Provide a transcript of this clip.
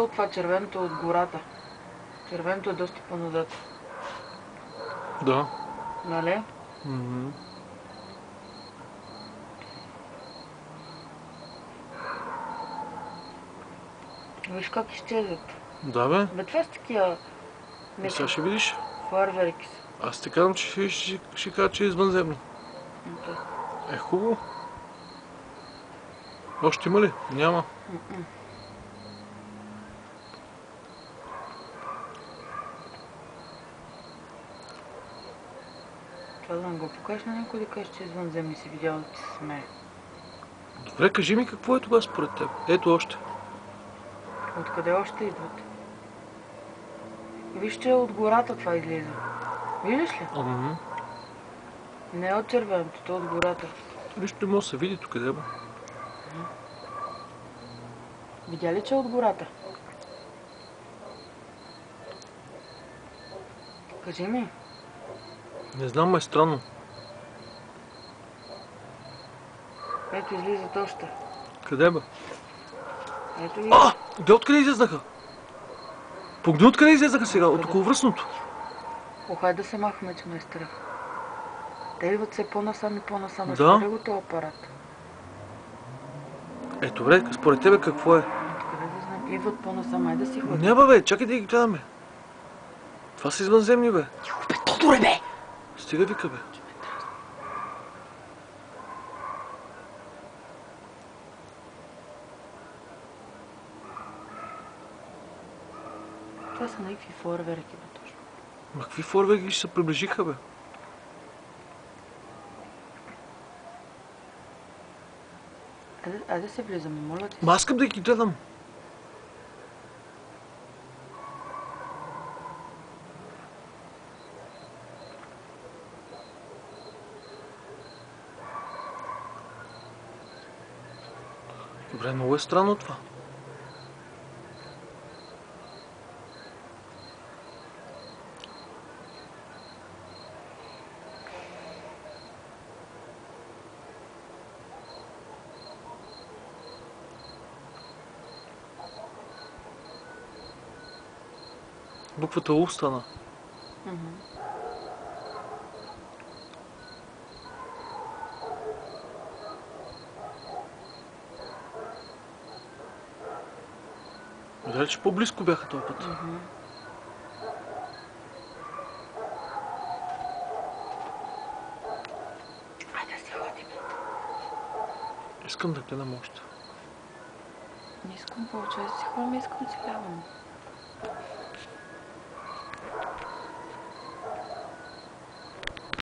виждал това червеното от гората. Червеното е доста по-назад. Да. Нали? Виж как изчезват. Да, бе. Бе, това са такива... Сега ще видиш. Фойерверки са. Аз те казвам, че ще кажа, че е извънземно. Е, хубаво. Още има ли? Няма. Това да не го покажеш на някой да кажеш, че е извънземни си видял да ти се смее. Добре, кажи ми какво е това според теб. Ето още. Откъде още идват? Виж, че от гората това излиза. Виждаш ли? Не от червеното, то от гората. Нищо не може да се види тук, къде бе. Видя ли, че е от гората? Кажи ми. Не знам, ма е странно. Ето излизат още. Къде бе? Ето ги. Де откъде излезнаха? Погни откъде излезнаха сега? От околовръстното. Хай да се махаме, че ме е страх. Те идват се по-насам и по-насам. Да. Според го този апарат. Ето, добре, според тебе какво е? Откъде да знам? Идват по-насам, айде да си ходим. Няма бе, чакай да ги гледаме. Това са извънземни бе. Тихо бе, Тодоре бе! Стига вика бе. Това са някакви фойерверки бе точно. Ма какви фойерверки ще се приближиха бе? Айде се влизаме, моля ти. Ма аз искам да ги гледам. Добре, много е странно това. Буквата У стана. Видя, че по-близко бяха този път. Айде да си ходим. Искам да гледам още. Не искам повече да си ходим, искам да си гледам.